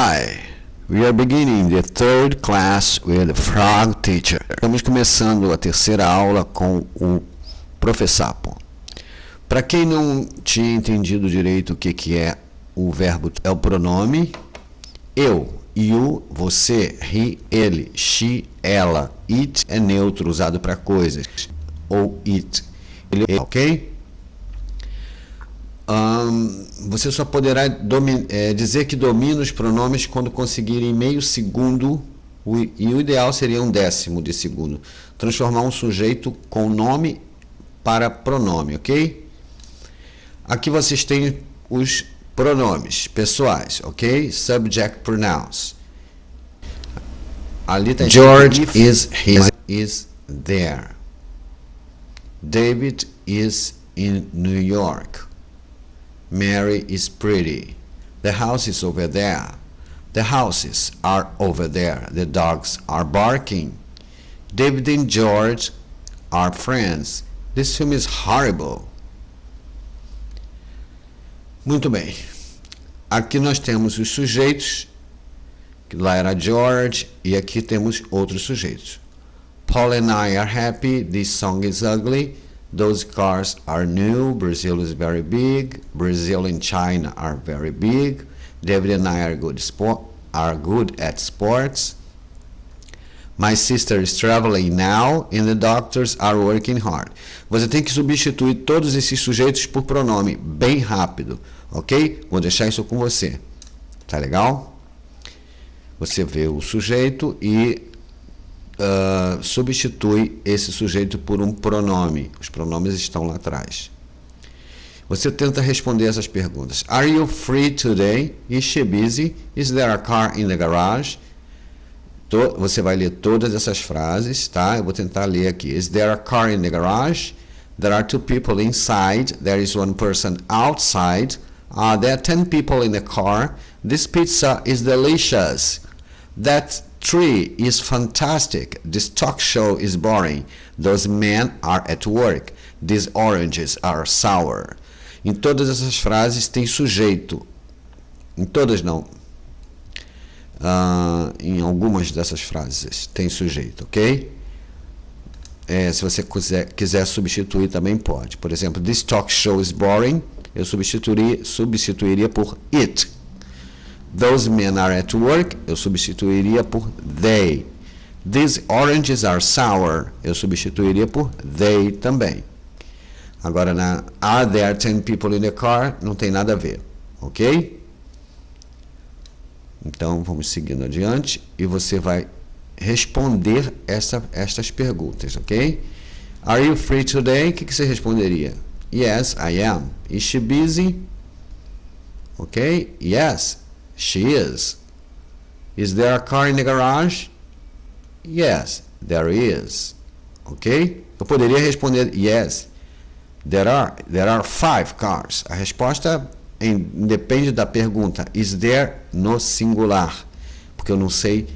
Hi, we are beginning the third class with the Frog Teacher. Estamos começando a terceira aula com o Professapo. Para quem não tinha entendido direito o que é o verbo, é o pronome eu, you, você, he, ele, she, ela. It é neutro, usado para coisas, ou it, ele, ok? Você só poderá dizer que domina os pronomes quando conseguirem meio segundo, e o ideal seria um décimo de segundo. Transformar um sujeito com nome para pronome, ok? Aqui vocês têm os pronomes pessoais, ok? Subject pronouns. Ali está George is there. David is in New York. Mary is pretty. The house is over there. The houses are over there. The dogs are barking. David and George are friends. This film is horrible. Muito bem. Aqui nós temos os sujeitos, que lá era George, e aqui temos outros sujeitos. Paul and I are happy. This song is ugly. Those cars are new. Brazil is very big. Brazil and China are very big. David and I are good at sports. My sister is traveling now and the doctors are working hard. Você tem que substituir todos esses sujeitos por pronome bem rápido, ok? Vou deixar isso com você. Tá legal? Você vê o sujeito e substitui esse sujeito por um pronome. Os pronomes estão lá atrás. Você tenta responder essas perguntas. Are you free today? Is she busy? Is there a car in the garage? Você vai ler todas essas frases, tá? Eu vou tentar ler aqui. Is there a car in the garage? There are 2 people inside. There is 1 person outside. There are 10 people in the car. This pizza is delicious. That tree is fantastic. This talk show is boring. Those men are at work. These oranges are sour. Em todas essas frases tem sujeito. Em todas não. Em algumas dessas frases tem sujeito, ok? Se você quiser substituir também pode. Por exemplo, this talk show is boring. Eu substituiria por it. Those men are at work, eu substituiria por they. These oranges are sour, eu substituiria por they também. Agora, are there 10 people in the car? Não tem nada a ver, ok? Então, vamos seguindo adiante e você vai responder estas perguntas, ok? Are you free today? O que você responderia? Yes, I am. Is she busy? Ok? Yes. She is. Is there a car in the garage? Yes, there is. Ok? Eu poderia responder yes. There are 5 cars. A resposta depende da pergunta. Is there no singular? Porque eu não sei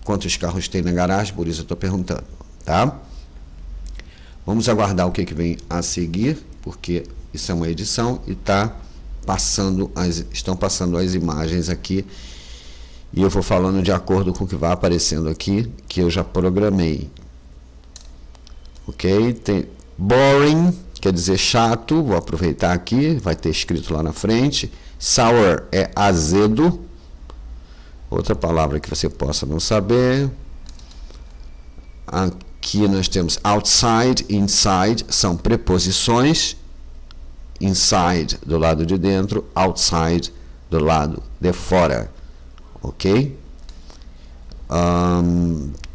quantos carros tem na garagem, por isso eu estou perguntando, tá? Vamos aguardar o que vem a seguir, porque isso é uma edição e estão passando as imagens aqui e eu vou falando de acordo com o que vai aparecendo aqui, que eu já programei, ok? Tem boring, quer dizer chato, vou aproveitar aqui, vai ter escrito lá na frente. Sour é azedo, outra palavra que você possa não saber. Aqui nós temos outside, inside, são preposições. Inside do lado de dentro, outside do lado de fora, ok?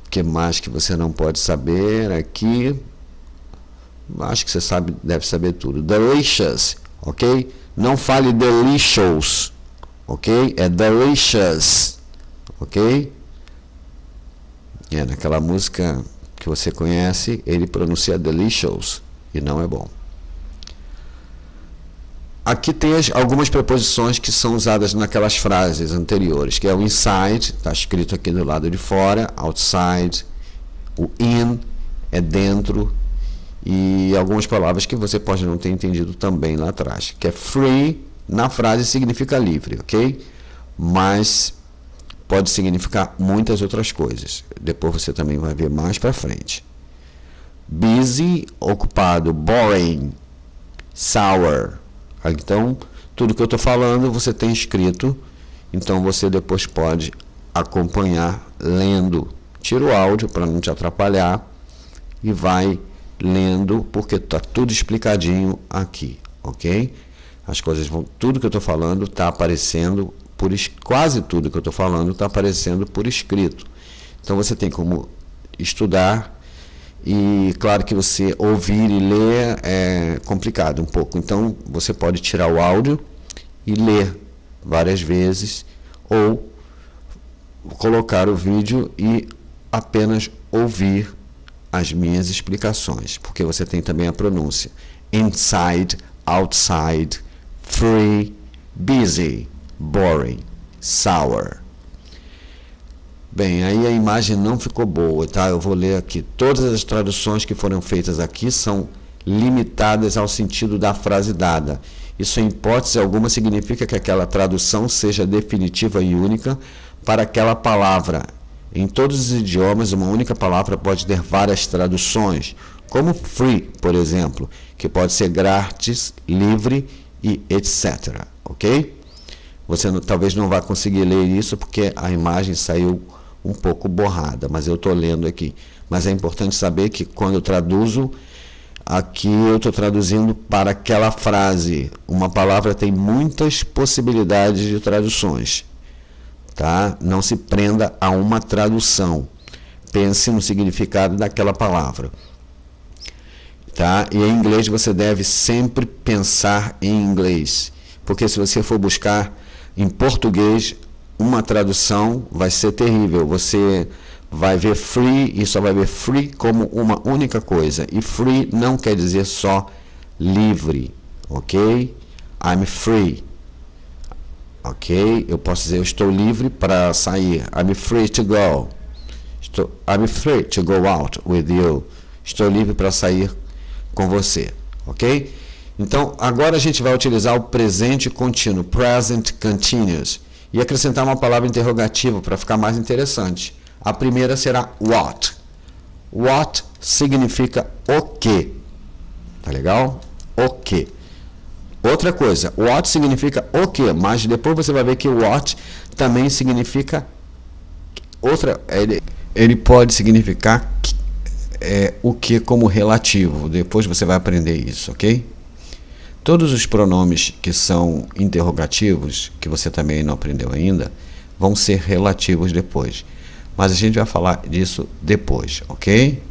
Que mais que você não pode saber aqui? Acho que você deve saber tudo. Delicious, ok? Não fale delicious, ok? É delicious, ok? Naquela música que você conhece, ele pronuncia delicious e não é bom. Aqui tem algumas preposições que são usadas naquelas frases anteriores, que é o inside, está escrito aqui do lado de fora, outside, o in é dentro, e algumas palavras que você pode não ter entendido também lá atrás, que é free, na frase significa livre, ok? Mas pode significar muitas outras coisas. Depois você também vai ver mais para frente. Busy, ocupado. Boring, sour. Então, tudo que eu estou falando você tem escrito, então você depois pode acompanhar lendo. Tira o áudio para não te atrapalhar e vai lendo, porque está tudo explicadinho aqui, ok? As coisas vão, tudo que eu estou falando está aparecendo, quase tudo que eu estou falando está aparecendo por escrito. Então você tem como estudar, e claro que você ouvir e ler é complicado um pouco. Então você pode tirar o áudio e ler várias vezes, ou colocar o vídeo e apenas ouvir as minhas explicações, porque você tem também a pronúncia. Inside, outside, free, busy, boring, sour. Bem, aí a imagem não ficou boa, tá? Eu vou ler aqui. Todas as traduções que foram feitas aqui são limitadas ao sentido da frase dada. Isso, em hipótese alguma, significa que aquela tradução seja definitiva e única para aquela palavra. Em todos os idiomas, uma única palavra pode ter várias traduções, como free, por exemplo, que pode ser grátis, livre e etc. Ok? Você talvez não vá conseguir ler isso porque a imagem saiu um pouco borrada, mas eu estou lendo aqui. Mas é importante saber que quando eu traduzo, aqui eu estou traduzindo para aquela frase. Uma palavra tem muitas possibilidades de traduções. Tá? Não se prenda a uma tradução. Pense no significado daquela palavra. Tá? E em inglês você deve sempre pensar em inglês. Porque se você for buscar em português, uma tradução vai ser terrível. Você vai ver free e só vai ver free como uma única coisa. E free não quer dizer só livre. Ok? I'm free. Ok? Eu posso dizer, eu estou livre para sair. I'm free to go. I'm free to go out with you. Estou livre para sair com você. Ok? Então, agora a gente vai utilizar o presente contínuo, present continuous, e acrescentar uma palavra interrogativa para ficar mais interessante. A primeira será what. What significa o quê? Tá legal? O quê? Outra coisa, what significa o quê? Mas depois você vai ver que what também significa outra. Ele pode significar o que como relativo. Depois você vai aprender isso, ok? Todos os pronomes que são interrogativos, que você também não aprendeu ainda, vão ser relativos depois. Mas a gente vai falar disso depois, ok?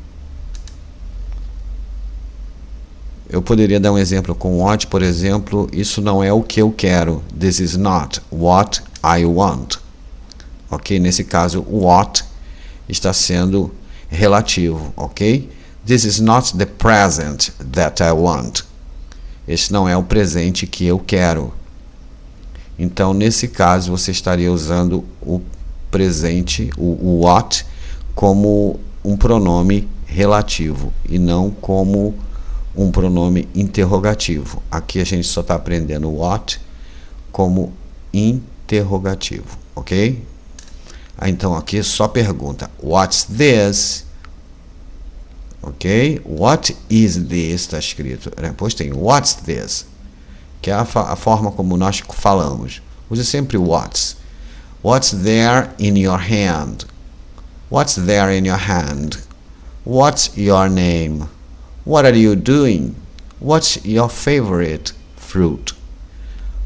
Eu poderia dar um exemplo com what, por exemplo, isso não é o que eu quero. This is not what I want. Ok? Nesse caso, what está sendo relativo, ok? This is not the present that I want. Esse não é o presente que eu quero. Então, nesse caso, você estaria usando o presente, o what, como um pronome relativo e não como um pronome interrogativo. Aqui a gente só está aprendendo what como interrogativo, ok? Então, aqui só pergunta, what's this? Ok? What is this? Está escrito. Depois tem what's this? Que é a forma como nós falamos. Use sempre what's. What's there in your hand? What's there in your hand? What's your name? What are you doing? What's your favorite fruit?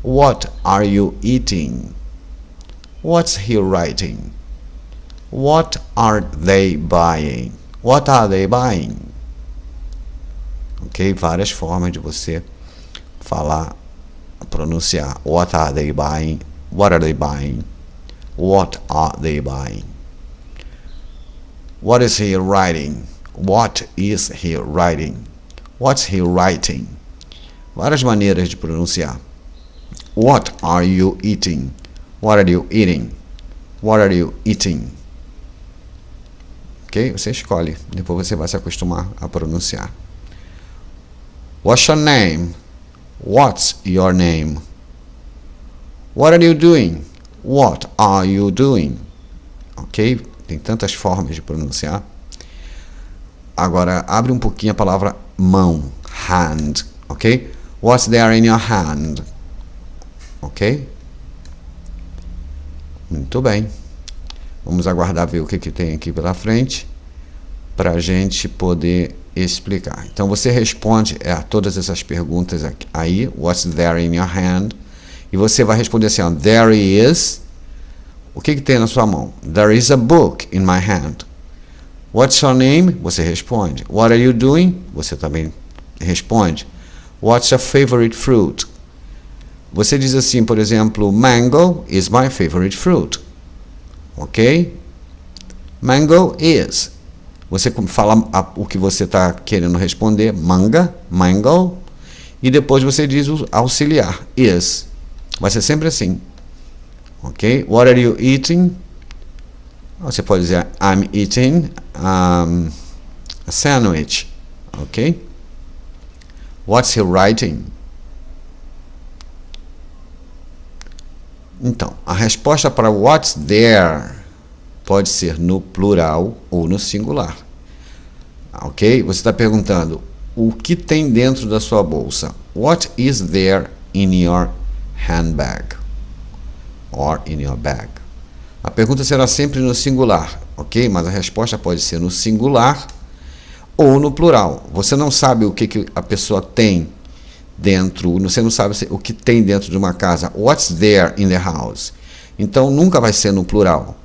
What are you eating? What's he writing? What are they buying? What are they buying? Ok? Várias formas de você falar, pronunciar. What are they buying? What are they buying? What are they buying? What is he writing? What is he writing? What's he writing? Várias maneiras de pronunciar. What are you eating? What are you eating? What are you eating? Ok? Você escolhe. Depois você vai se acostumar a pronunciar. What's your name? What's your name? What are you doing? What are you doing? ok? Tem tantas formas de pronunciar. Agora, abre um pouquinho a palavra mão, hand, ok? What's there in your hand? Ok? Muito bem. Vamos aguardar ver o que tem aqui pela frente para a gente poder explicar. Então, você responde a todas essas perguntas aí. What's there in your hand? E você vai responder assim, ó, there is... O que tem na sua mão? There is a book in my hand. What's your name? Você responde. What are you doing? Você também responde. What's your favorite fruit? Você diz assim, por exemplo, mango is my favorite fruit. Ok? Mango is. Você fala o que você está querendo responder, manga, mango, e depois você diz o auxiliar, is. Vai ser sempre assim. Ok? What are you eating? Você pode dizer, I'm eating a sandwich. Ok? What's he writing? Então, a resposta para what's there pode ser no plural ou no singular. Ok? Você está perguntando, o que tem dentro da sua bolsa? What is there in your handbag? Or in your bag? A pergunta será sempre no singular, ok? Mas a resposta pode ser no singular ou no plural. Você não sabe o que a pessoa tem dentro, você não sabe o que tem dentro de uma casa. What's there in the house? Então, nunca vai ser no plural.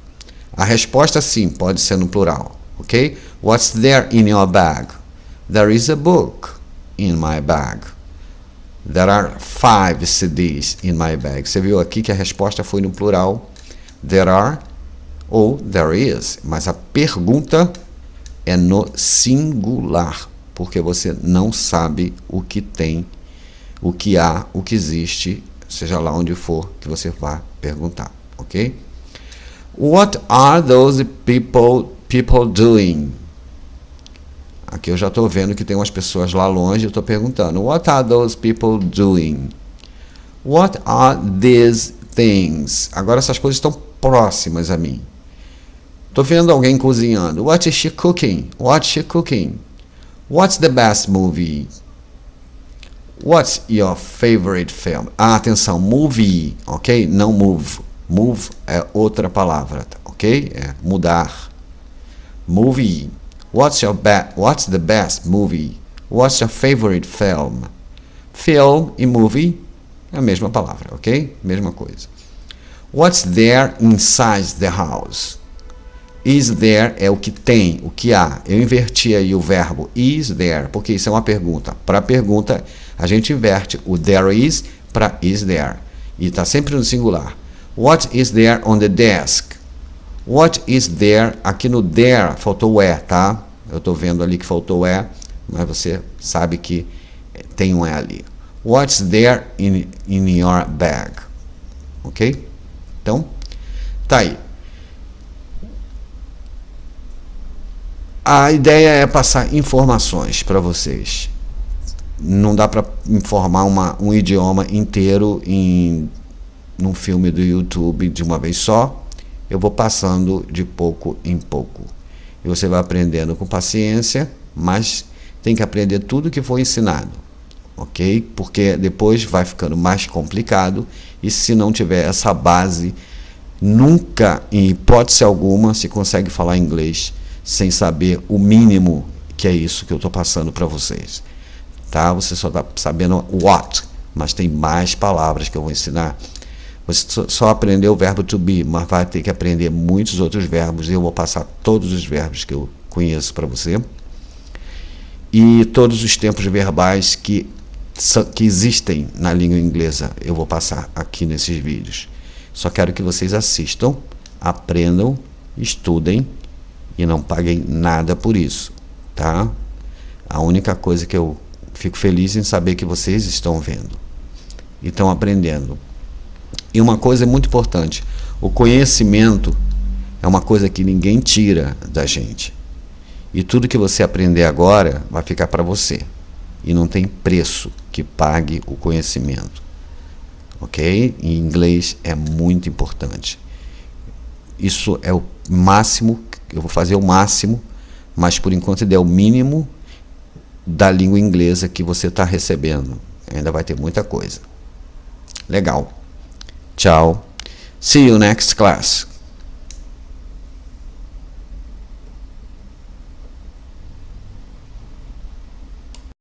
A resposta, sim, pode ser no plural, ok? What's there in your bag? There is a book in my bag. There are 5 CDs in my bag. Você viu aqui que a resposta foi no plural. There are ou there is. Mas a pergunta é no singular, porque você não sabe o que tem, o que há, o que existe, seja lá onde for que você vá perguntar, ok? What are those people doing? Aqui eu já estou vendo que tem umas pessoas lá longe, eu estou perguntando, what are those people doing? What are these things? Agora essas coisas estão próximas a mim. Estou vendo alguém cozinhando. What is she cooking? What's she cooking? What's the best movie? What's your favorite film? Ah, atenção, movie, ok? Não move. Move é outra palavra, ok? É mudar. Movie. What's the best movie? What's your favorite film? Film e movie é a mesma palavra, ok? Mesma coisa. What's there inside the house? Is there é o que tem, o que há. Eu inverti aí o verbo is there, porque isso é uma pergunta. Para pergunta, a gente inverte o there is para is there. E está sempre no singular. What is there on the desk? What is there? Aqui no there faltou o é, tá? Eu estou vendo ali que faltou o é, mas você sabe que tem um é ali. What's there in your bag? Ok? Então, tá aí. A ideia é passar informações para vocês. Não dá para informar um idioma inteiro num filme do YouTube de uma vez só. Eu vou passando de pouco em pouco. E você vai aprendendo com paciência, mas tem que aprender tudo que foi ensinado, ok? Porque depois vai ficando mais complicado e se não tiver essa base, nunca, em hipótese alguma, se consegue falar inglês sem saber o mínimo, que é isso que eu estou passando para vocês. Tá? Você só está sabendo what, mas tem mais palavras que eu vou ensinar. Você só aprendeu o verbo to be, mas vai ter que aprender muitos outros verbos. E eu vou passar todos os verbos que eu conheço para você. E todos os tempos verbais que existem na língua inglesa, eu vou passar aqui nesses vídeos. Só quero que vocês assistam, aprendam, estudem e não paguem nada por isso, tá? A única coisa que eu fico feliz em saber que vocês estão vendo e estão aprendendo. E uma coisa é muito importante, o conhecimento é uma coisa que ninguém tira da gente. E tudo que você aprender agora vai ficar para você. E não tem preço que pague o conhecimento. Ok? Em inglês é muito importante. isso é o máximo, eu vou fazer o máximo, mas por enquanto ele é o mínimo da língua inglesa que você está recebendo. Ainda vai ter muita coisa. Legal. Tchau. See you next class.